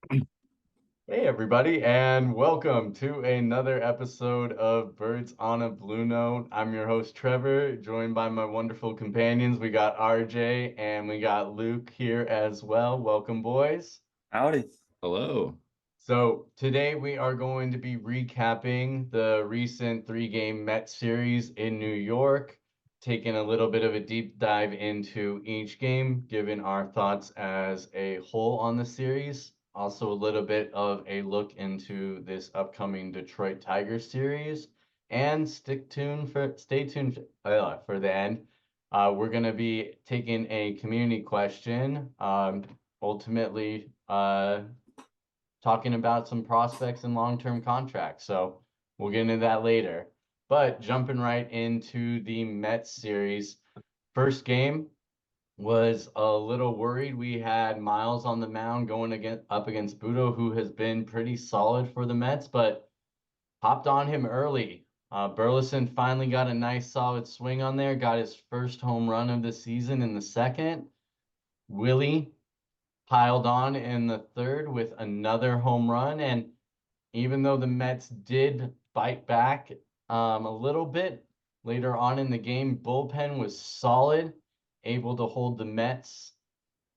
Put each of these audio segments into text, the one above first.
Hey everybody, and welcome to another episode of Birds on a Blue Note. I'm your host Trevor, joined by my wonderful companions. We got RJ and we got Luke here as well. Welcome, boys. Howdy. Hello. So today we are going to be recapping the recent three-game Mets series in New York, taking a little bit of a deep dive into each game, giving our thoughts as a whole on the series. Also a little bit of a look into this upcoming Detroit Tigers series, and stay tuned for the end. We're going to be taking a community question. Ultimately, talking about some prospects and long-term contracts. So we'll get into that later. But jumping right into the Mets series, first game was a little worried. We had Miles on the mound going up against Budo, who has been pretty solid for the Mets, but hopped on him early. Burleson finally got a nice solid swing on there, got his first home run of the season in the second. Willie piled on in the third with another home run. And even though the Mets did bite back a little bit later on in the game, bullpen was solid, able to hold the Mets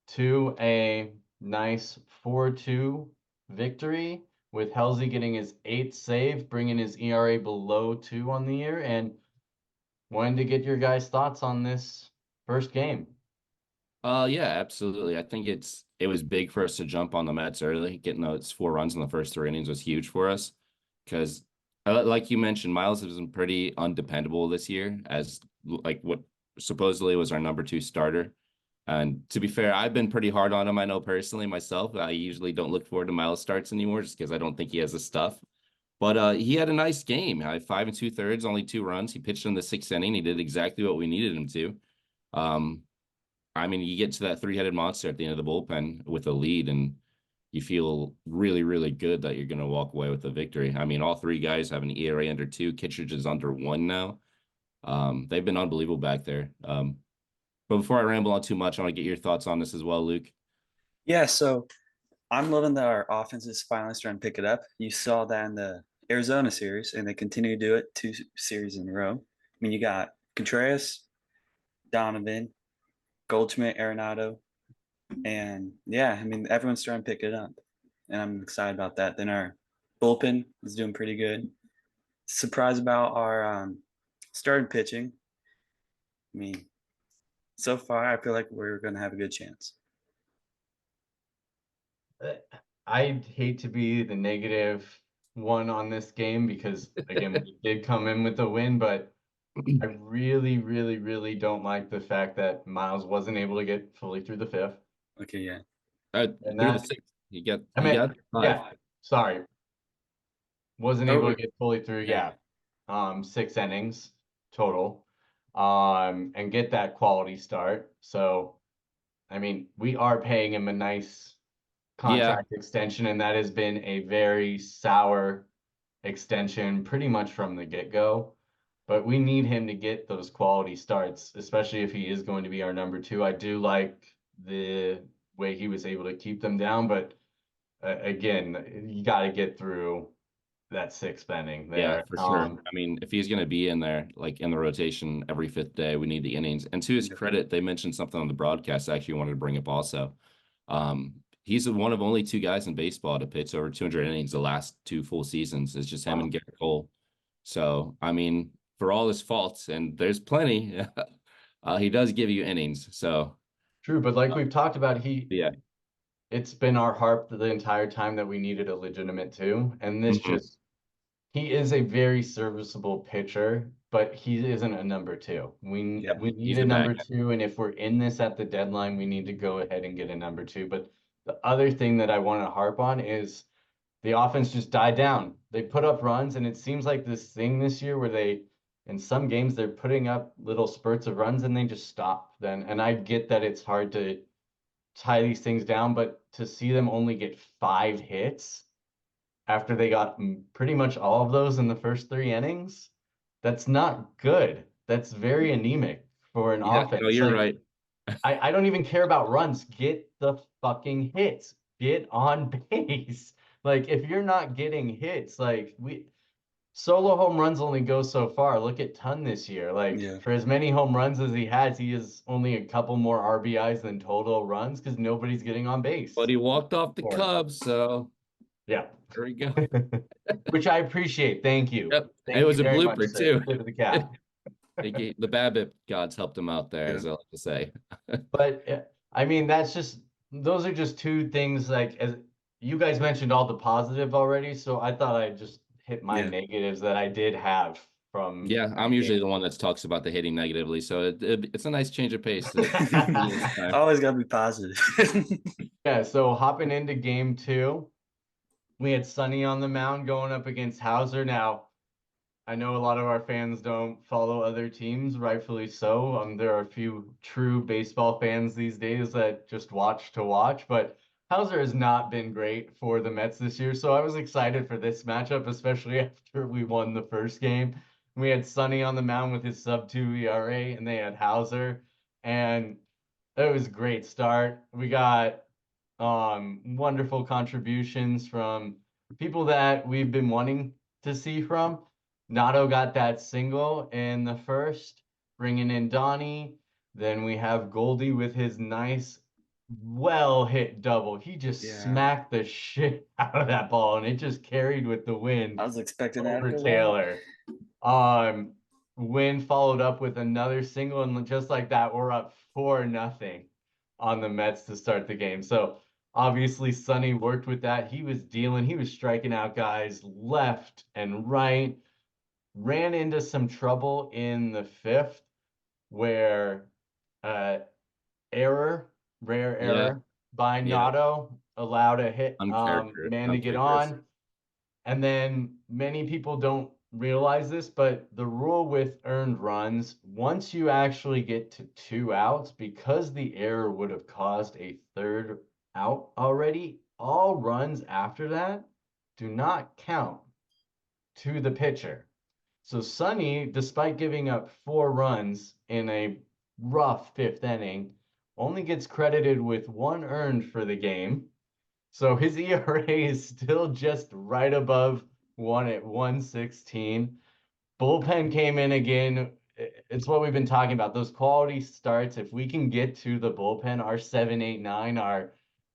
to a nice 4-2 victory, with Halsey getting his eighth save, bringing his ERA below 2 on the year. And wanted to get your guys' thoughts on this first game. Yeah, absolutely. I think it was big for us to jump on the Mets early. Getting those 4 runs in the first 3 innings was huge for us because, like you mentioned, Miles has been pretty undependable this year as like what supposedly was our number two starter. And to be fair, I've been pretty hard on him. I know personally myself. I usually don't look forward to Miles starts anymore just because I don't think he has the stuff. But he had a nice game. I had 5 2/3, only 2 runs. He pitched in the sixth inning. He did exactly what we needed him to. Um, I mean, you get to that three-headed monster at the end of the bullpen with a lead, and you feel really, really good that you're going to walk away with a victory. I mean, all three guys have an ERA under 2. Kittredge is under 1 now. They've been unbelievable back there. But before I ramble on too much, I want to get your thoughts on this as well, Luke. Yeah, so I'm loving that our offense is finally starting to pick it up. You saw that in the Arizona series, and they continue to do it 2 series in a row. I mean, you got Contreras, Donovan, Goldschmidt, Arenado, and yeah, I mean, everyone's starting to pick it up, and I'm excited about that. Then our bullpen is doing pretty good. Surprised about our starting pitching. I mean, so far, I feel like we're going to have a good chance. Uh, I'd hate to be the negative one on this game because, again, we did come in with a win, but I really, really, really don't like the fact that Miles wasn't able to get fully through the fifth. Okay, yeah. And Through the that, sixth, I you mean, got five. yeah, sorry, wasn't able to Oh, get fully through, yeah. yeah, 6 innings total, and get that quality start. So, I mean, we are paying him a nice Yeah, contract extension, and that has been a very sour extension pretty much from the get-go. But we need him to get those quality starts, especially if he is going to be our number two. I do like the way he was able to keep them down, but again, you got to get through that sixth inning yeah, there. for sure. I mean, if he's going to be in there, like in the rotation every fifth day, we need the innings. And to his credit, they mentioned something on the broadcast I actually wanted to bring up also. He's one of only 2 guys in baseball to pitch over 200 innings the last 2 full seasons. It's just him and Wow. Garrett Cole. So, I mean, for all his faults, and there's plenty, he does give you innings. So, True, but like uh, we've talked about, yeah. it's been our harp the entire time that we needed a legitimate two, and this Mhm. just he is a very serviceable pitcher, but he isn't a number two. We Yeah. we need He's a a number backup. two, and if we're in this at the deadline, we need to go ahead and get a number two. But the other thing that I want to harp on is the offense just died down. They put up runs, and it seems like this thing this year where in some games, they're putting up little spurts of runs and they just stop then. And I get that it's hard to tie these things down, but to see them only get 5 hits after they got pretty much all of those in the first 3 innings, that's not good. That's very anemic for an Yeah, no, offense. you're Like, right. I don't even care about runs. Get the fucking hits. get on base. Like if you're not getting hits, like solo home runs only go so far. Look at Ton this year. Like Yeah. for as many home runs as he has only a couple more RBIs than total runs because nobody's getting on base. But he walked off the For him. Cubs, so Yeah. there we go. Which I appreciate. Thank you. Yep. It Thank you was a very much, blooper sir. too. Tip of the cap. The BABIP gods helped him out there, Yeah. as I like to say. But I mean, those are just two things like as you guys mentioned all the positive already, so I thought I'd just hit my Yeah. negatives that I did have from Yeah, I'm usually the one that talks about the hitting negatively, so it's a nice change of pace to this time. Always gotta be positive. Yeah, so hopping into game two, we had Sonny on the mound going up against Hauser. Now, I know a lot of our fans don't follow other teams, rightfully so. There are a few true baseball fans these days that just watch to watch, but Hauser has not been great for the Mets this year. So I was excited for this matchup, especially after we won the first game. We had Sonny on the mound with his sub-2 ERA, and they had Hauser, and it was a great start. We got wonderful contributions from people that we've been wanting to see from. Nato got that single in the first, bringing in Donnie. Then we have Goldie with his nice, well hit double. He just Yeah. smacked the shit out of that ball, and it just carried with the I wind was expecting that over to go out. Taylor. Um, Winn followed up with another single, and just like that, we're up 4-0 on the Mets to start the game. So obviously, Sonny worked with that. He was dealing, he was striking out guys left and right. Ran into some trouble in the fifth where uh error, rare Yeah, error by yeah, Nato allowed a hit man to get uncharacteristic. on. And then many people don't realize this, but the rule with earned runs, once you actually get to 2 outs, because the error would have caused a third out already, all runs after that do not count to the pitcher. So Sonny, despite giving up 4 runs in a rough fifth inning, only gets credited with 1 earned for the game. So his ERA is still just right above 1 at 116. Bullpen came in again. It's what we've been talking about. Those quality starts, if we can get to the bullpen, our 7, 8, 9 are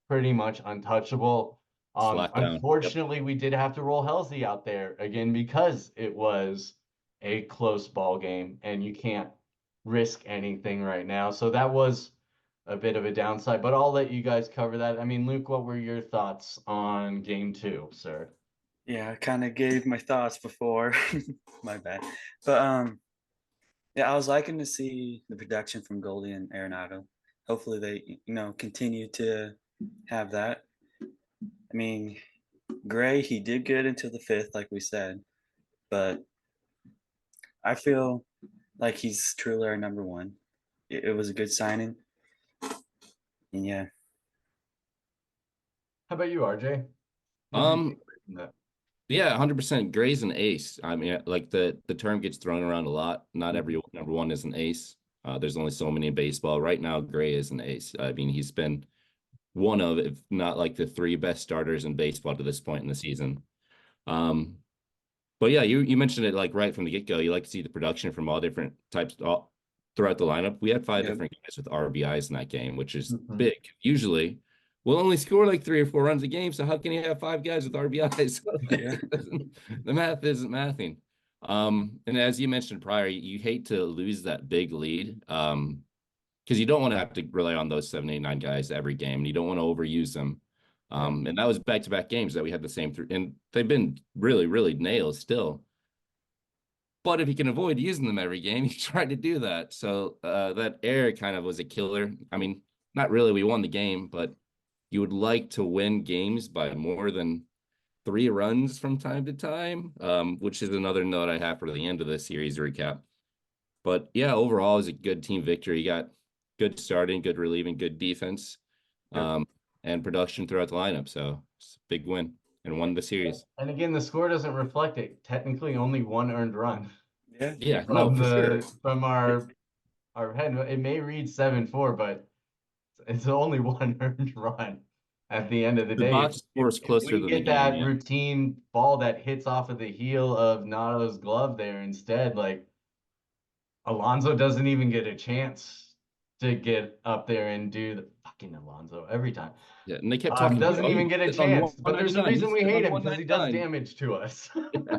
pretty much untouchable. Flat down. Yep. Unfortunately, we did have to roll Halsey out there again because it was a close ball game and you can't risk anything right now. So that was a bit of a downside, but I'll let you guys cover that. I mean, Luke, what were your thoughts on game two, sir? Yeah, I kind of gave my thoughts before. My bad. But yeah, I was liking to see the production from Goldie and Arenado. Hopefully they, continue to have that. I mean, Gray, he did good until the fifth, like we said, but I feel like he's truly our number one. It was a good signing. And yeah. How about you, RJ? What did you Um, take away from that? yeah, 100%. Gray's an ace. I mean, like the term gets thrown around a lot. Not Mhm. every number one is an ace. There's only so many in baseball. Right now, Gray is an ace. I mean, he's been one of, if not like the three best starters in baseball to this point in the season. Um, but yeah, you mentioned it like right from the get-go. You like to see the production from all different types throughout the lineup. We had five Yep. different guys with RBIs in that game, which is Mhm. big. Usually, we'll only score like 3 or 4 runs a game. So how can you have five guys with RBIs? Yeah. The math isn't mathing. And as you mentioned prior, you hate to lose that big lead. Because you don't want to have to rely on those 7, 8, 9 guys every game. And you don't want to overuse them. And that was back-to-back games that we had the same three, and they've been really, really nails still. But if you can avoid using them every game, you try to do that. So that error kind of was a killer. I mean, not really. We won the game, but you would like to win games by more than 3 runs from time to time, which is another note I have for the end of the series recap. But yeah, overall, it was a good team victory. You got good starting, good relieving, good defense, Yep. and production throughout the lineup. So it's a big win and won the series. And again, the score doesn't reflect it. Technically, only 1 earned run Yeah. Yeah, no, from for sure. our head. It may read 7-4, but it's only 1 earned run. at the end of the The day. box score is If closer we than the get game. that Yeah. routine ball that hits off of the heel of Nato's glove there instead, like Alonso doesn't even get a chance to get up there and do the fucking Alonso every time. Yeah. And they kept talking about, Doesn't oh, even he's get a sitting on chance, but there's a 199. reason He's we sitting hate on him because he does 199. damage to us Yeah.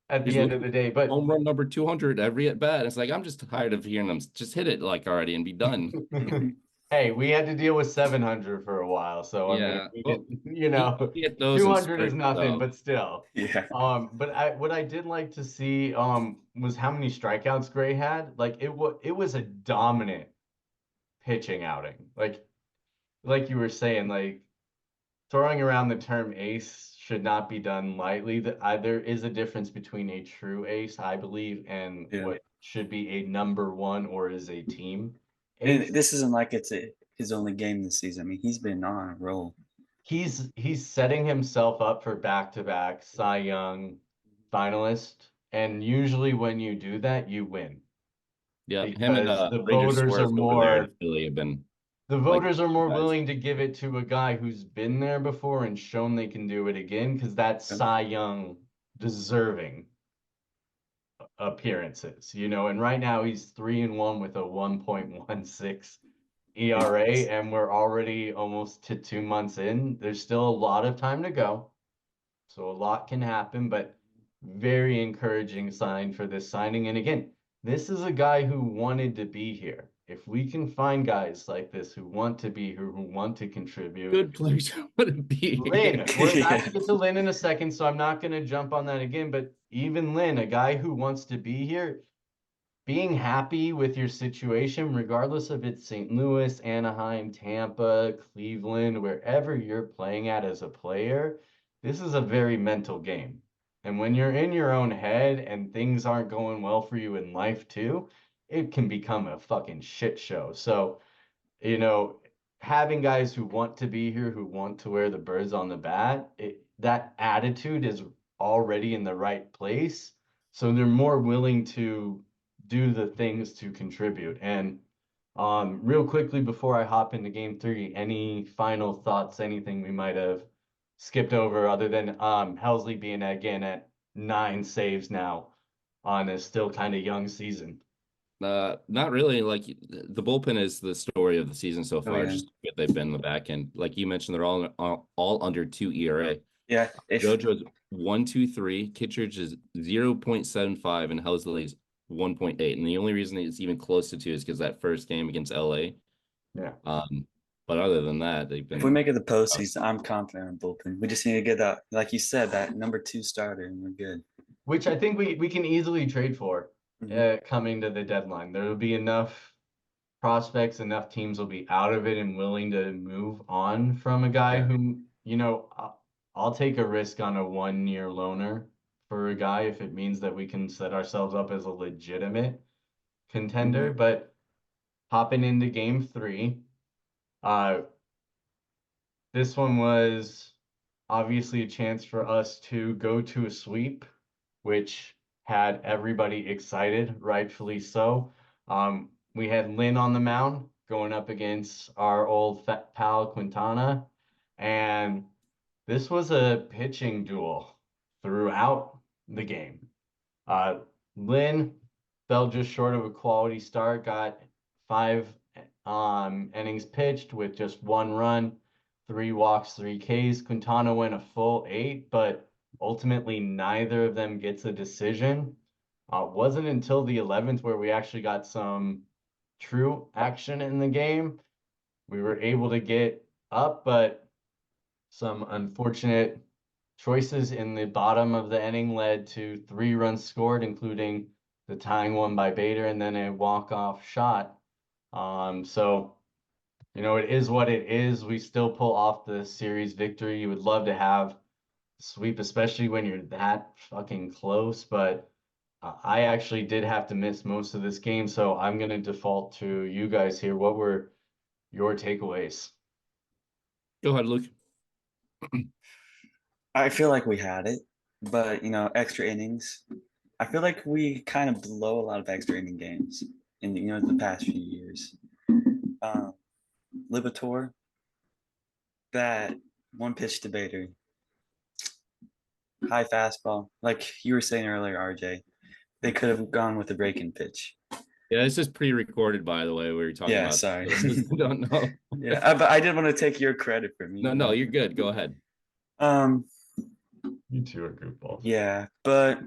at He's the end of looking the day. But home run number 200 every at bat. It's like, I'm just tired of hearing them. Just hit it like already and be done. hey, we had to deal with 700 for a while, so I mean, Yeah. we Well, did, you get those in 200 is spurts, nothing, though. but still. Yeah. But what I did like to see was how many strikeouts Gray had. Like it was a dominant pitching outing. Like you were saying, like throwing around the term ace should not be done lightly. There is a difference between a true ace, I believe, and Yeah. what should be a number one or is a team And ace. this isn't like his only game this season. I mean, he's been on a roll. He's setting himself up for back-to-back Cy Young finalist, and usually when you do that, you win Yeah. Him and because the Ranger voters are Suarez over there in more Philly have been the like voters are more guys. willing to give it to a guy who's been there before and shown they can do it again because that's Cy Young deserving appearances, and right now he's 3-1 with a 1.16 ERA, and we're already almost to 2 months in. There's still a lot of time to go, so a lot can happen, but very encouraging sign for this signing. And again, this is a guy who wanted to be here. If we can find guys like this who want to be here, who want to contribute, Good players wouldn't be here. Lynn, we're about to Yeah. get to Lynn in a second, so I'm not going to jump on that again. But even Lynn, a guy who wants to be here, being happy with your situation, regardless if it's St. Louis, Anaheim, Tampa, Cleveland, wherever you're playing at as a player, this is a very mental game. And when you're in your own head and things aren't going well for you in life too, it can become a fucking shit show. So, you know, having guys who want to be here, who want to wear the birds on the bat, that attitude is already in the right place. So they're more willing to do the things to contribute. And real quickly before I hop into game three, any final thoughts, anything we might have skipped over other than Helsley being again at 9 saves now on a still kind of young season. Not really. Like the bullpen is the story of the season so Oh far. yeah. Just good they've been in the back end. Like you mentioned, they're all under 2 ERA. Yeah. If JoJo's 1.23, Kittredge is 0.75, and Helsley's 1.8. And the only reason it's even close to 2 is because that first game against LA. Yeah. But other than that, they've if we been make it the postseason, I'm confident in bullpen. We just need to get that, like you said, that number 2 starter, and we're good. Which I think we can easily trade for Mhm. coming to the deadline. There will be enough prospects, enough teams will be out of it and willing to move on from a guy Yeah. who, I'll take a risk on a 1-year loaner for a guy if it means that we can set ourselves up as a legitimate contender. Mhm. But hopping into game three, uh, this one was obviously a chance for us to go to a sweep, which had everybody excited, rightfully so. We had Lynn on the mound going up against our old fat pal Quintana, and this was a pitching duel throughout the game. Uh, Lynn fell just short of a quality start, got 5 innings pitched with just 1 run, 3 walks, 3 Ks. Quintana went a full 8, but ultimately neither of them gets a decision. Wasn't until the 11th where we actually got some true action in the game. We were able to get up, but some unfortunate choices in the bottom of the inning led to 3 runs scored, including the tying one by Bader and then a walk-off shot. So, it is what it is. We still pull off the series victory. You would love to have sweep, especially when you're that fucking close. But I actually did have to miss most of this game, so I'm going to default to you guys here. What were your takeaways? Go ahead, Luke. I feel like we had it, but extra innings. I feel like we kind of blow a lot of extra inning games in the past few years. Um, Libator, that one pitch debater, high fastball, like you were saying earlier, RJ. They could have gone with the break-in pitch. Yeah, this is pre-recorded, by the way. We were talking Yeah, about sorry. listeners who don't know. Yeah, but I did want to take your credit for me. No, you're good. Go ahead. Um, You two are goofballs. yeah, but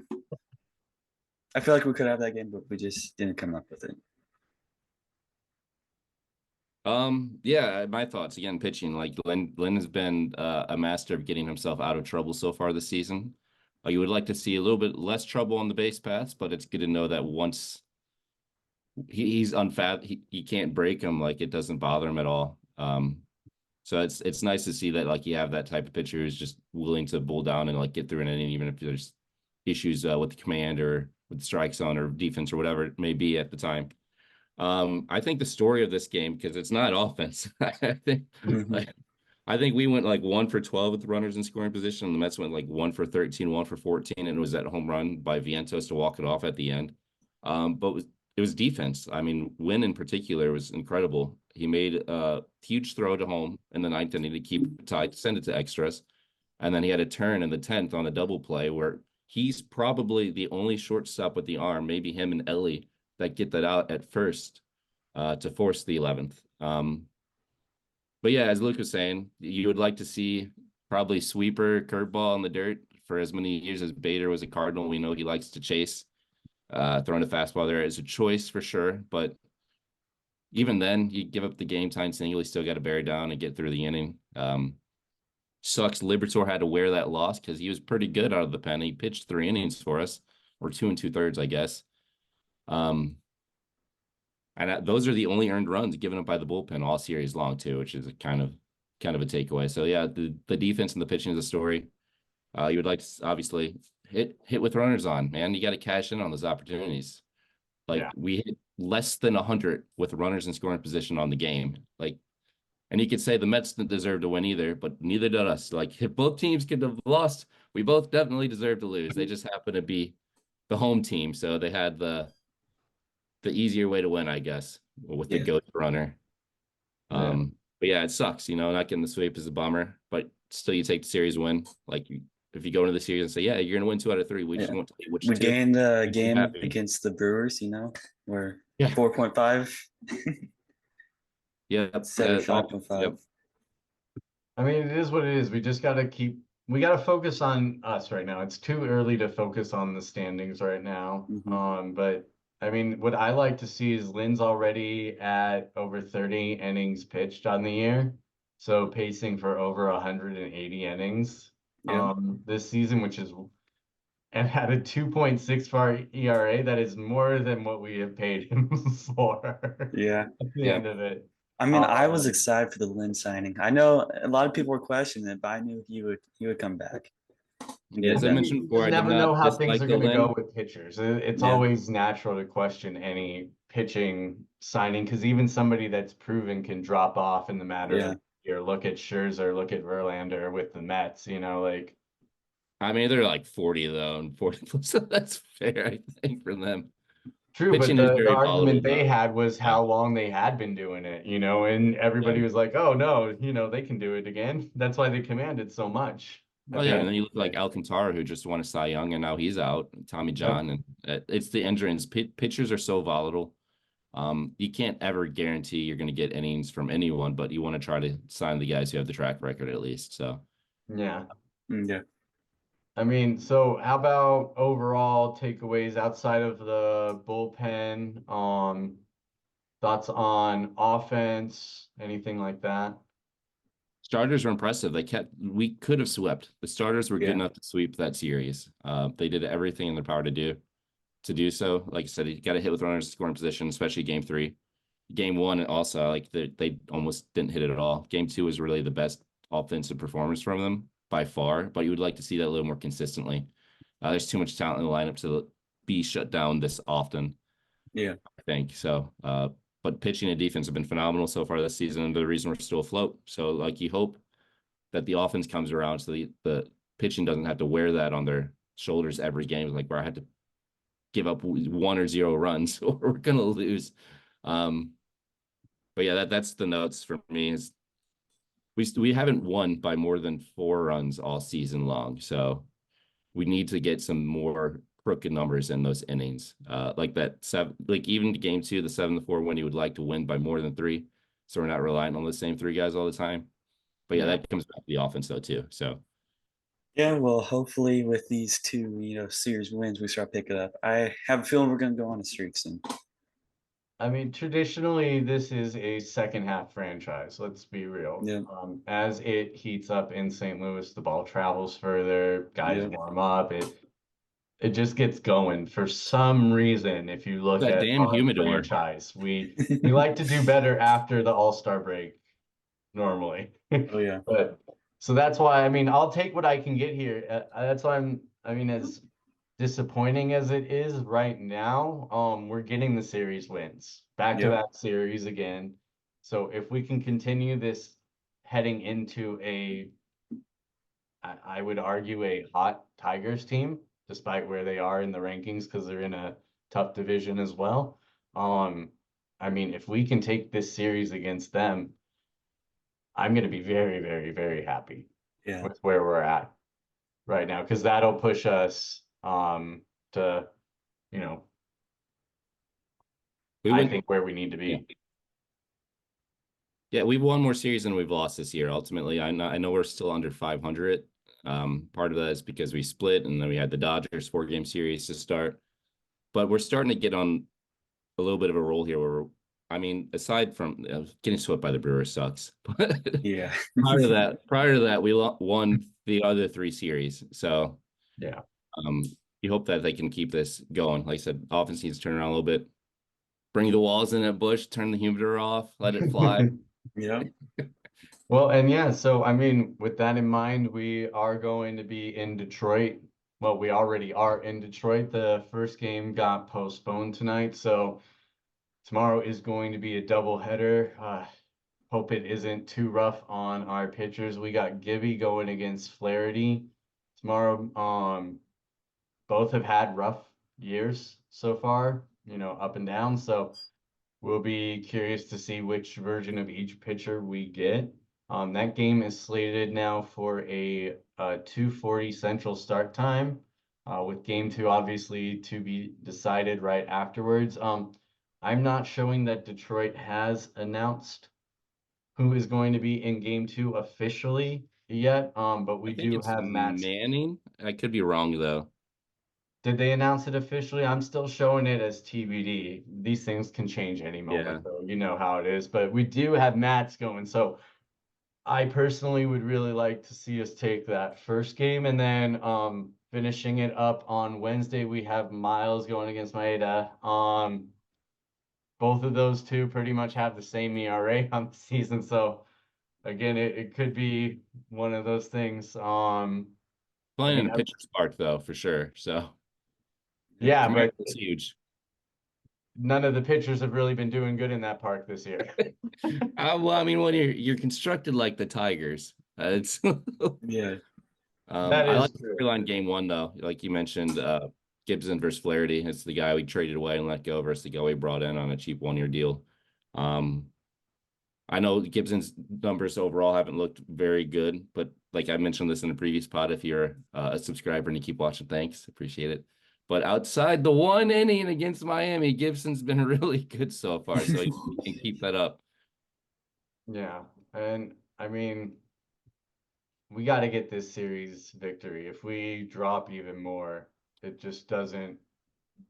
I feel like we could have that game, but we just didn't come up with it. Yeah, my thoughts again, pitching. Like Lynn has been a master of getting himself out of trouble so far this season. You would like to see a little bit less trouble on the base paths, but it's good to know that once he's unfat, he can't break him. Like it doesn't bother him at all. So it's nice to see that like you have that type of pitcher who's just willing to bull down and like get through an inning, even if there's issues with the command or with the strike zone or defense or whatever it may be at the time. I think the story of this game, because it's not offense, I think Mhm. like I think we went like 1 for 12 with the runners in scoring position, and the Mets went like 1 for 13, 1 for 14, and it was that home run by Vientos to walk it off at the end. But it was defense. I mean, Winn in particular was incredible. He made a huge throw to home in the ninth inning to keep it tied, send it to extras, and then he had a turn in the 10th on a double play where he's probably the only shortstop with the arm, maybe him and Ellie, that get that out at first to force the 11th. But yeah, as Luke was saying, you would like to see probably sweeper, curveball in the dirt for as many years as Bader was a Cardinal. We know he likes to chase. Throwing a fastball there is a choice for sure, but even then, you give up the game time single, you still got to bear down and get through the inning. Sucks Libertor had to wear that loss because he was pretty good out of the pen. He pitched 3 innings for us, or 2 2/3, I guess. Um, and those are the only earned runs given up by the bullpen all series long too, which is a kind of a takeaway. So yeah, the defense and the pitching is a story. You would like to obviously hit with runners on, man. You got to cash in on those opportunities. Like Yeah. we hit less than 100 with runners in scoring position on the game. Like, and you could say the Mets didn't deserve to win either, but neither did us. Like if both teams could have lost, we both definitely deserve to lose. They just happen to be the home team, so they had the easier way to win, I guess, with the Yeah. ghost runner. Yeah. But yeah, it sucks, not getting the sweep is a bummer, but still you take the series win. Like if you go into the series and say, yeah, you're gonna win 2 out of 3, we just Yeah. want to which We two. gained the I'm game happy. against the Brewers, we're Yeah. 4.5 Yeah. instead of 5.5. Yep. I mean, it is what it is. We got to focus on us right now. It's too early to focus on the standings right now. But I mean, what I like to see is Lynn's already at over 30 innings pitched on the year. So pacing for over 180 innings Yeah. this season, which is and had a 2.64 ERA. That is more than what we have paid him for Yeah. at the Yeah. end of it. I mean, I was Um, excited for the Lynn signing. I know a lot of people were questioning it, but I knew he would come back. and Yeah, get as it I done. mentioned You before, just I did never know not how things dislike are the going to go Lynn. with pitchers. It's Yeah. always natural to question any pitching signing because even somebody that's proven can drop off in the matter of Yeah. a year. Look at Scherzer, look at Verlander with the Mets, like I mean, they're like 40 though, and 40 so that's fair, I think, for them. true, but Pitching is the very volatile argument they though. had was Yeah. how long they had been doing it, and Yeah. everybody was like, oh no, they can do it again. That's why they commanded so much Oh at the yeah, end and of then you look the like day. Alcantara, who just won a Cy Young, and now he's out. Tommy Yep. John, and it's the injuries. Pitchers are so volatile. You can't ever guarantee you're going to get innings from anyone, but you want to try to sign the guys who have the track record at least. So Yeah. Yeah. I mean, so how about overall takeaways outside of the bullpen? Thoughts on offense, anything like that? starters are impressive. We could have swept. The starters were good Yeah. enough to sweep that series. They did everything in their power to do so. Like I said, you got to hit with runners in scoring position, especially game 3. Game 1 also, like they almost didn't hit it at all. Game 2 was really the best offensive performance from them by far, but you would like to see that a little more consistently. There's too much talent in the lineup to be shut down this often, Yeah. I think. So, but pitching and defense have been phenomenal so far this season, and the reason we're still afloat. So, like, you hope that the offense comes around so the pitching doesn't have to wear that on their shoulders every game, like where I had to give up 1 or 0 runs or we're gonna lose. But yeah, that's the notes for me. Is we haven't won by more than 4 runs all season long. So we need to get some more crooked numbers in those innings. Like that seven, like even game two, the 7-4 win, you would like to win by more than three. So we're not relying on the same three guys all the time. But yeah, Yeah. that comes back to the offense though too. So Yeah, well, hopefully with these two, series wins, we start picking up. I have a feeling we're going to go on a streak soon. I mean, traditionally, this is a second half franchise. Let's be real. Yeah, As it heats up in St. Louis, the ball travels further, guys yeah, warm up. It just gets going. For some reason, if you look that at damn our humidor. franchise, we like to do better after the All-Star break normally. Oh yeah, But so that's why, I mean, I'll take what I can get here. That's why I mean, as disappointing as it is right now, we're getting the series wins. Back to yep, back series again. So if we can continue this heading into I would argue a hot Tigers team, despite where they are in the rankings, because they're in a tough division as well. Um, I mean, if we can take this series against them, I'm going to be very, very, very happy yeah, with where we're at right now, because that'll push us to, you know, We I went, think where we need to yeah. be. Yeah, we've won more series than we've lost this year. Ultimately, I know we're still under 500. Part of that is because we split, and then we had the Dodgers 4-game series to start. But we're starting to get on a little bit of a roll here. Where I mean, aside from getting swept by the Brewers sucks, but yeah, prior to that, we won the other 3 series. So Yeah. um, you hope that they can keep this going. Like I said, offense needs to turn around a little bit. Bring the walls in at Bush, turn the humidor off, let it fly. yeah. Well, and yeah, so I mean, with that in mind, we are going to be in Detroit. Well, we already are in Detroit. The first game got postponed tonight, so tomorrow is going to be a doubleheader. Hope it isn't too rough on our pitchers. We got Gibby going against Flaherty tomorrow. Both have had rough years so far, up and down. So we'll be curious to see which version of each pitcher we get. That game is slated now for a 2:40 Central start time, with game two obviously to be decided right afterwards. I'm not showing that Detroit has announced who is going to be in game two officially yet, but I we think do it's have Matt's. Manning. I could be wrong though. Did they announce it officially? I'm still showing it as TBD. These things can change any Yeah. moment, though. You know how it is. But we do have Matt's going. So I personally would really like to see us take that first game. And then finishing it up on Wednesday, we have Miles going against Maeda. Both of those two pretty much have the same ERA on the season. So again, it could be one of those things. I Playing in mean, a pitcher's park though, for sure. So yeah, but America's huge. none of the pitchers have really been doing good in that park this year. Well, I mean, when you're constructed like the Tigers, it's Yeah, That I is like true. storyline game one though. Like you mentioned, Gibson versus Flaherty. It's the guy we traded away and let go versus the guy we brought in on a cheap 1-year deal. Um, I know Gibson's numbers overall haven't looked very good, but like I mentioned this in the previous pod, if you're a subscriber and you keep watching, thanks, appreciate it. But outside the 1 inning against Miami, Gibson's been really good so far, so he can keep that up. Yeah. And I mean, we got to get this series victory. If we drop even more, it just doesn't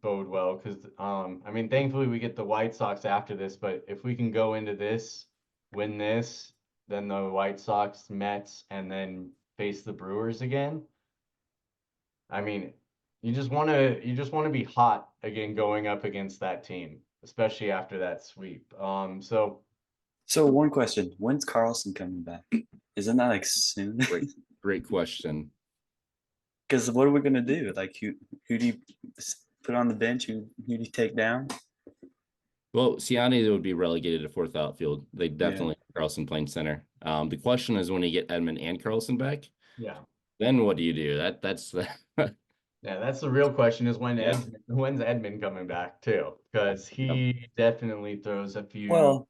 bode well. Because, I mean, thankfully we get the White Sox after this, but if we can go into this, win this, then the White Sox, Mets, and then face the Brewers again. I mean, you just want to be hot again going up against that team, especially after that sweep. So one question: when's Carlson coming back? Isn't that like soon? Great question. Because what are we gonna do? Like who do you put on the bench? Who do you take down? Well, Ciani would be relegated to fourth outfield. They Yeah, definitely have Carlson playing center. The question is when you get Edman and Carlson back, yeah. then what do you do? That's the Yeah, that's the real question is yeah. when's Edmund coming back too? Because Yep. he definitely throws a few well,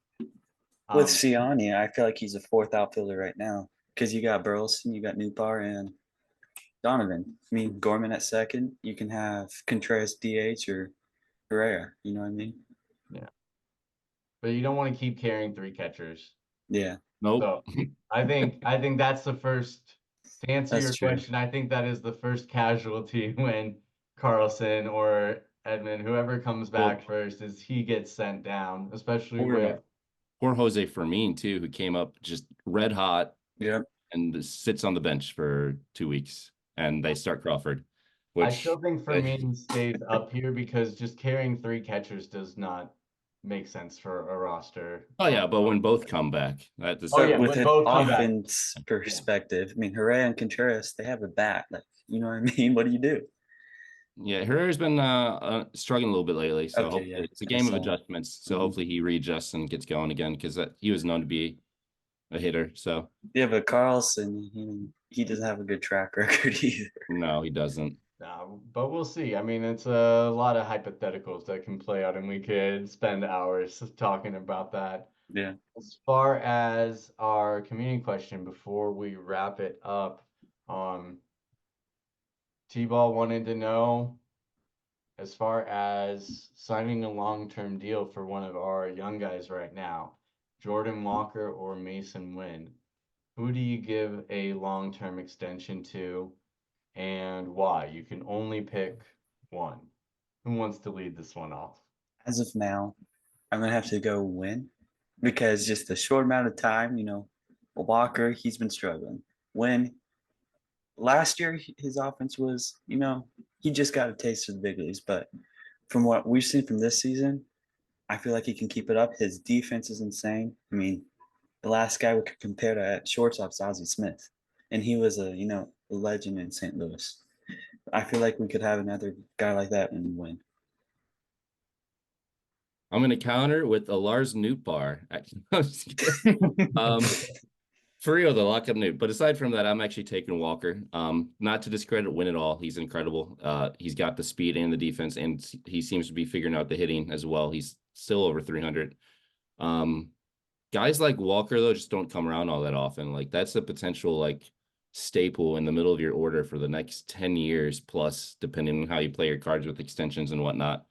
With Um, Siani, I feel like he's a fourth outfielder right now because you got Burleson, you got Newbar, and Donovan. I mean, Gorman at second. You can have Contreras DH or Herrera. You know what I mean? yeah, but you don't want to keep carrying three catchers. Yeah, Nope. So I think that's the first, to answer that's your true. question, I think that is the first casualty when Carlson or Edmund, whoever comes Well, back first, is he gets sent down, especially or with or Jose Fermin too, who came up just red hot Yep. and sits on the bench for 2 weeks, and they start Crawford, I which still think Fermin stays up here because just carrying three catchers does not make sense for a roster. oh yeah, but when both come back, that is Oh But yeah, with when an both come back. offense Yeah. perspective, I mean, Herrera and Contreras, they have a bat. Like, you know what I mean? What do you do? yeah, Herrera's been struggling a little bit lately, so Okay, yeah, hopefully it's a I game of saw. adjustments. So Mhm. hopefully he readjusts and gets going again because he was known to be a hitter. So Yeah, but Carlson, he doesn't have a good track record either. no, he doesn't. But we'll see. I mean, it's a lot of hypotheticals that can play out, and we could spend hours talking about that. Yeah. As far as our community question before we wrap it up, T-Ball wanted to know, as far as signing a long-term deal for one of our young guys right now, Jordan Walker or Mason Winn, who do you give a long-term extension to and why? You can only pick one. Who wants to lead this one off? As of now, I'm gonna have to go Win because just a short amount of time, Walker, he's been struggling. When last year his offense was, he just got a taste of the big leagues, but from what we've seen from this season, I feel like he can keep it up. His defense is insane. I mean, the last guy we could compare to at shortstop is Ozzie Smith, and he was a legend in St. Louis. I feel like we could have another guy like that and win. I'm going to counter with a Lars Nootbaar. Actually, I'm just kidding. For real, the lock up Newt. But aside from that, I'm actually taking Walker. Not to discredit Win at all. He's incredible. He's got the speed and the defense, and he seems to be figuring out the hitting as well. He's still over 300. Um, Guys like Walker though just don't come around all that often. Like that's a potential like staple in the middle of your order for the next 10 years plus, depending on how you play your cards with extensions and whatnot.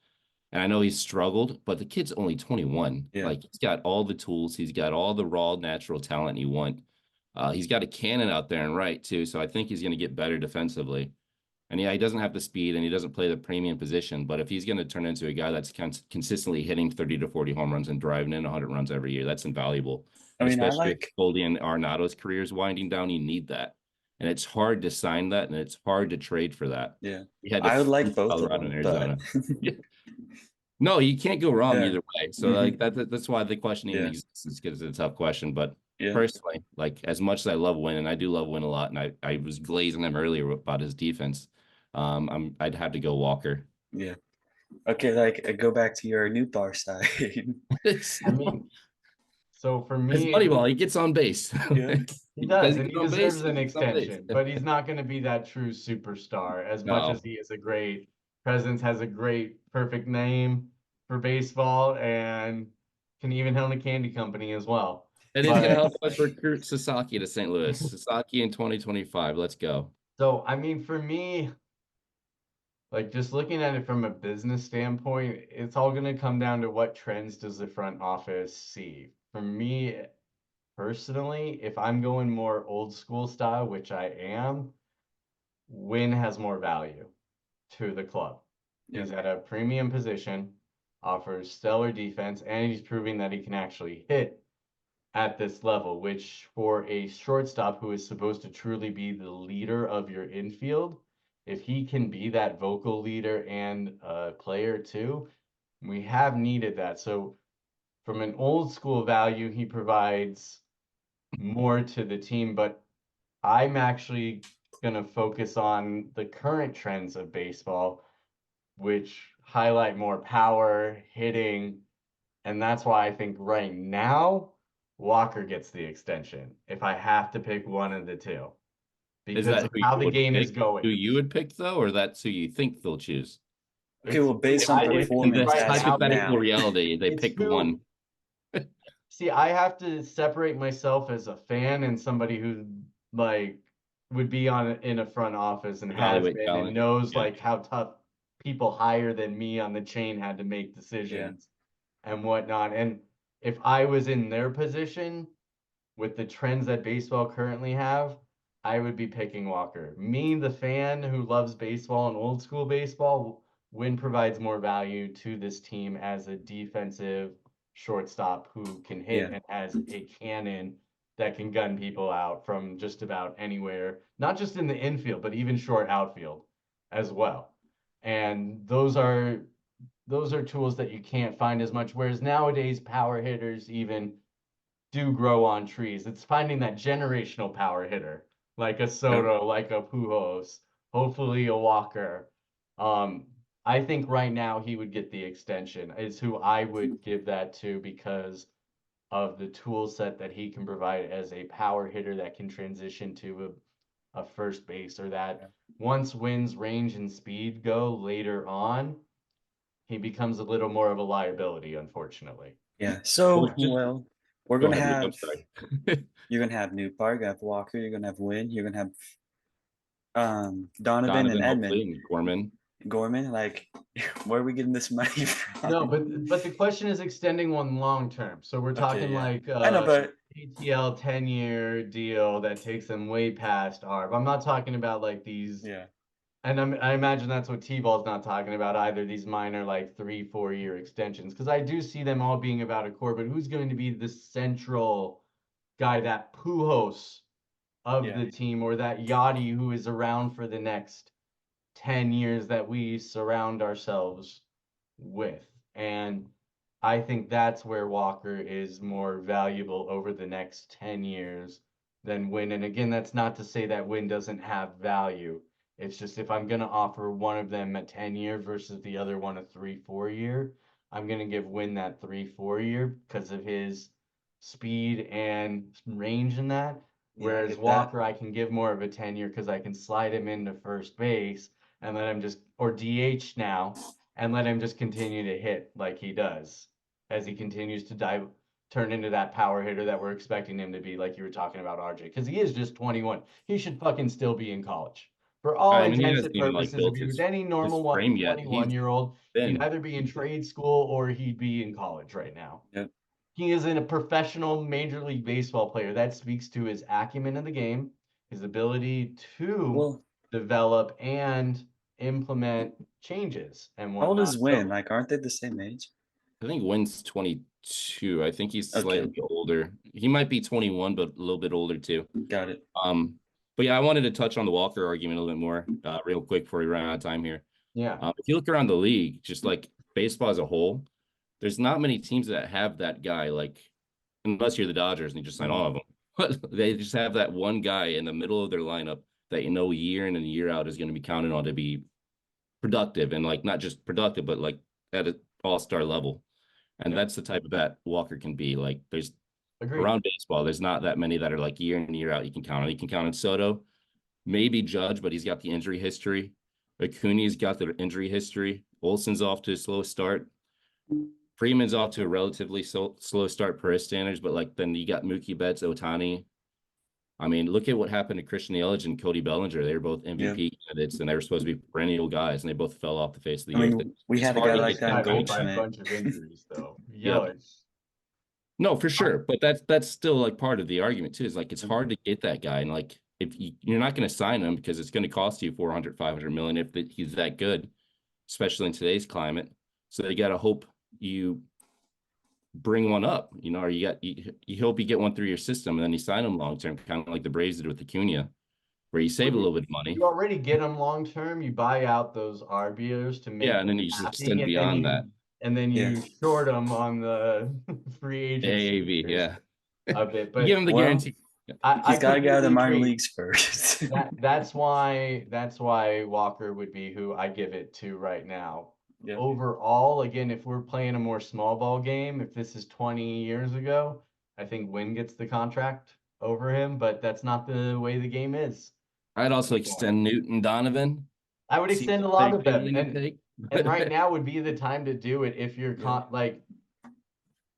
And I know he's struggled, but the kid's only 21. Yeah. Like he's got all the tools, he's got all the raw natural talent you want. He's got a cannon out there and right too, so I think he's going to get better defensively. And yeah, he doesn't have the speed and he doesn't play the premium position, but if he's going to turn into a guy that's consistently hitting 30 to 40 home runs and driving in 100 runs every year, that's invaluable. I mean, I Especially if like, Goldie and Arenado's career is winding down, you need that. And it's hard to sign that and it's hard to trade for that. yeah, You had to I would like flip both of Colorado and them, but Arizona. Yeah. No, you can't go wrong yeah, either way. So mhm, like that's why the question even yeah, exists, is because it's a tough question. But yeah, personally, like as much as I love Win, and I do love Win a lot, and I was glazing him earlier about his defense. I'd have to go Walker. yeah. Okay, like go back to your new bar side. It's I mean, so for me, Moneyball. He gets on base. Yeah, he Because does, he and gets he on base, deserves he an gets on base. extension, but he's not going to be that true superstar as much as No. he is a great presence, has a great, perfect name for baseball, and can even own a candy company as well. And he's gonna But help us recruit Sasaki to St. Louis. Sasaki in 2025. Let's go. so, I mean, for me, like just looking at it from a business standpoint, it's all going to come down to what trends does the front office see. For me personally, if I'm going more old school style, which I am, Win has more value to the club. yeah, He's at a premium position, offers stellar defense, and he's proving that he can actually hit at this level, which for a shortstop who is supposed to truly be the leader of your infield, if he can be that vocal leader and a player too, we have needed that. So from an old school value, he provides more to the team, but I'm actually going to focus on the current trends of baseball, which highlight more power, hitting, and that's why I think right now Walker gets the extension if I have to pick one of the two Is because that of who how you the would game is pick? Who going. you would pick though, or that's who you think they'll choose? Okay, It's well, based on I would pick In performance this right as of now. hypothetical now, reality, they It's picked who one. See, I have to separate myself as a fan and somebody who like would be in a front office and has Evaluate been and talent. knows Yeah. like how tough people higher than me on the chain had to make Yeah. decisions and whatnot. And if I was in their position with the trends that baseball currently have, I would be picking Walker. Me, the fan who loves baseball and old school baseball, Winn provides more value to this team as a defensive shortstop who can hit Yeah. and has a cannon that can gun people out from just about anywhere, not just in the infield, but even short outfield as well. And those are tools that you can't find as much. Whereas nowadays, power hitters even do grow on trees. It's finding that generational power hitter, like a Yep. Soto, like a Pujols, hopefully a Walker. Um, I think right now he would get the extension, is who I would give that to because of the tool set that he can provide as a power hitter that can transition to a first base, or that Yeah. once Winn's range and speed go later on, he becomes a little more of a liability, unfortunately. Yeah. So, Well, just well, we're go gonna ahead, Luke. I'm have sorry. you're gonna have Newt Park, you have Walker, you're gonna have Wynn, you're gonna have Donovan and Donovan, Edman, hopefully, and Gorman. Gorman. Like, where are we getting this money from? No, but the question is extending one long term. So we're Okay, talking yeah. like I know, but ATL 10-year deal that takes them way past ARB. I'm not talking about like these, yeah, and I imagine that's what T-ball's not talking about either, these minor like 3-4 year extensions. Because I do see them all being about a core, but who's going to be the central guy, that Pujols of yeah, the team, or that Yachty who is around for the next 10 years that we surround ourselves with. And I think that's where Walker is more valuable over the next 10 years than Winn. And again, that's not to say that Winn doesn't have value. It's just if I'm going to offer one of them a 10-year versus the other one a 3-4 year, I'm going to give Winn that 3-4 year because of his speed and range in that. yeah. I Whereas get that. Walker, I can give more of a 10-year because I can slide him into first base and let him just, or DH now, and let him just continue to hit like he does as he continues to turn into that power hitter that we're expecting him to be, like you were talking about, RJ, because he is just 21. He should fucking still be in college. For all I mean, he intents hasn't and even like purposes, if built he was his any normal frame yet. 21-year-old, he'd Thin. either be in trade school or he'd be in college right now. Yep. He is in a professional Major League Baseball player. That speaks to his acumen in the game, his ability to Well, develop and implement changes and how old is whatnot. Wynn? So Like, aren't they the same age? I think Wynn's 22. I think he's Okay, slightly older. He might be 21, but a little bit older too. got it. But yeah, I wanted to touch on the Walker argument a little bit more, real quick before we run out of time here. yeah, If you look around the league, just like baseball as a whole, there's not many teams that have that guy, like, unless you're the Dodgers and you just sign all of them. But they just have that one guy in the middle of their lineup that year in and year out is going to be counted on to be productive, and like not just productive, but like at an all-star level. And yeah, that's the type of bat Walker can be. Like there's agreed. around baseball, there's not that many that are like year in year out you can count on. You can count on Soto, maybe Judge, but he's got the injury history. Acuna's got the injury history. Olson's off to a slow start. Freeman's off to a relatively slow start per his standards, but like then you got Mookie Betts, Otani. I mean, look at what happened to Christian Yelich and Cody Bellinger. They were both Yeah. MVP candidates, and they were supposed to be perennial guys, and they both fell off the face of the I earth. mean, we It's had a hard guy to like get that that in Got hit by a Goldschmidt. bunch of injuries though. Yep. Yelich. No, for sure. But that's still like part of the argument too. Is like it's hard to get that guy, and like if you're not going to sign him because it's going to cost you 400, 500 million if he's that good, especially in today's climate. So you got to hope you bring one up, or you hope you get one through your system, and then you sign him long term, kind of like the Braves did with Acuna, where you save a little bit of money. You already get them long term. You buy out those RBOs to Yeah, make and then them you just happy, extend beyond that. and then Yeah. you short them on the free agency AAV, yeah. a bit. You give But him the Well, guarantee. I he's got to get out of the completely minor agree. leagues first. That's why Walker would be who I give it to right now. Yeah. Overall, again, if we're playing a more small ball game, if this is 20 years ago, I think Winn gets the contract over him, but that's not the way the game is I'd at also this point. extend Newton Donovan. I would See extend a what lot they're of them, willing to take. and right now would be the time to do it if you're Yeah. like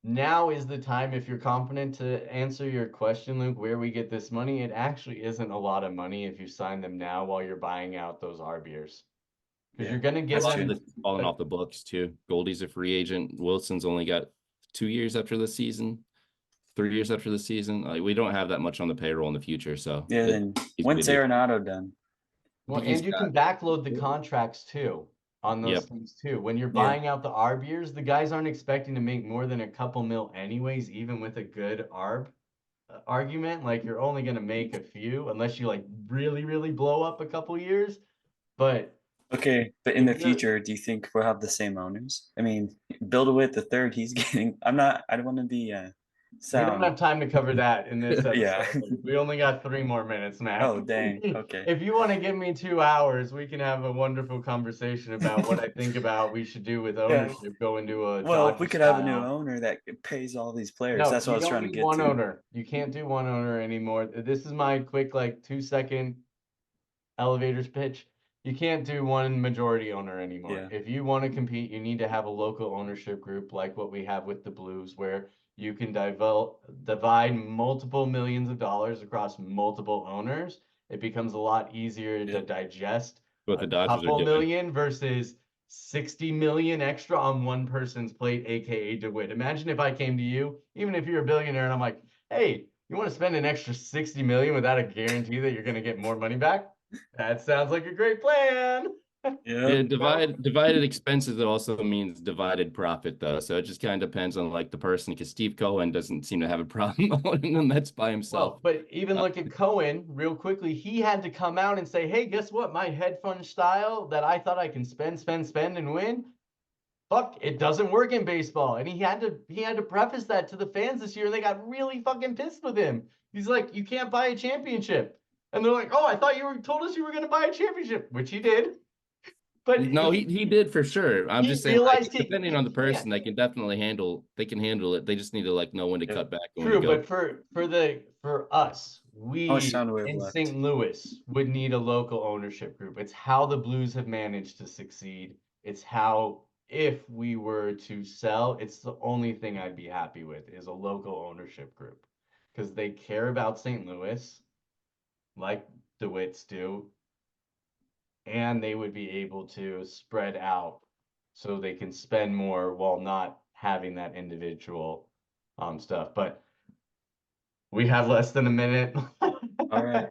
now is the time, if you're confident, to answer your question, Luke, where we get this money. It actually isn't a lot of money if you sign them now while you're buying out those RBers. Because Yeah, you're going to A give that's lot of them true. this is falling off the books too. Goldie's a free agent. Wilson's only got 2 years after the season, 3 years after the season. Like, we don't have that much on the payroll in the future, so Yeah, then he's when's good. Arenado done? I well, think he's and you got can backload the contracts too on those Yep. things too. When you're yeah. buying out the ARB, the guys aren't expecting to make more than a couple mil anyways, even with a good ARB argument. Like you're only going to make a few unless you like really, really blow up a couple years. But Okay, but in if the you're future, do you think we'll have the same owners? I mean, Build-A-Wit the third, he's getting. I'm not. I don't want to be we don't sound. have time to cover that in this Yeah. episode. We only got 3 more minutes, Mac. Oh dang. Okay. If you want to give me 2 hours, we can have a wonderful conversation about what I think about we should do with Yeah. ownership going to a Well, if Dodger we could have a new style. owner that pays all these players, No, that's what I you was don't trying to do get one to. owner. You can't do one owner anymore. This is my quick, like 2 second elevators pitch. You can't do one majority owner anymore. Yeah. If you want to compete, you need to have a local ownership group like what we have with the Blues, where you can divide multiple millions of dollars across multiple owners. It becomes a lot easier to Yep. digest What a the Dodgers are couple doing. million versus 60 million extra on one person's plate, aka DeWitt. Imagine if I came to you, even if you're a billionaire, and I'm like, hey, you want to spend an extra 60 million without a guarantee that you're going to get more money back? That sounds like a great plan. Yeah, Yep. divided expenses also means divided profit though. So it just kind of depends on like the person because Steve Cohen doesn't seem to have a problem owning the Mets by himself. Well, but even Uh, look at Cohen real quickly. He had to come out and say, hey, guess what? My hedge fund style that I thought I can spend and win. Fuck, it doesn't work in baseball. And he had to preface that to the fans this year, and they got really fucking pissed with him. He's like, you can't buy a championship. And they're like, oh, I thought you told us you were gonna buy a championship, which he did. But no, he did for sure. I'm he just saying like realized depending he on the can't. person, they can handle it. They just need to like know when to Yeah, cut back and when to true, go. but for us, How much we time do we have in left? St. Louis would need a local ownership group. It's how the Blues have managed to succeed. It's how if we were to sell, it's the only thing I'd be happy with is a local ownership group because they care about St. Louis like the Wits do, and they would be able to spread out so they can spend more while not having that individual stuff. But we have less than a minute. All right.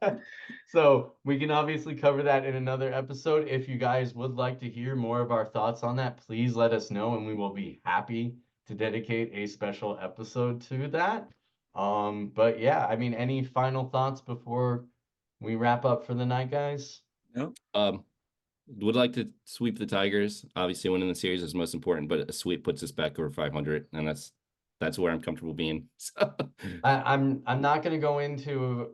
So we can obviously cover that in another episode. If you guys would like to hear more of our thoughts on that, please let us know and we will be happy to dedicate a special episode to that. But yeah, I mean, any final thoughts before we wrap up for the night, guys? Nope. Would like to sweep the Tigers. Obviously, winning the series is most important, but a sweep puts us back over 500, and that's where I'm comfortable being. So, I'm not gonna go into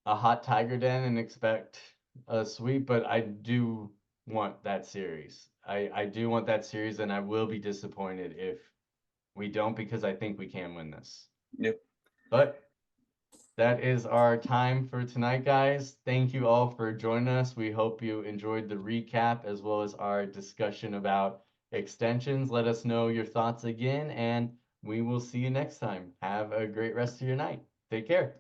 a hot Tiger Den and expect a sweep, but I do want that series. I do want that series, and I will be disappointed if we don't because I think we can win this. Yep. But that is our time for tonight, guys. Thank you all for joining us. We hope you enjoyed the recap as well as our discussion about extensions. Let us know your thoughts again, and we will see you next time. Have a great rest of your night. Take care.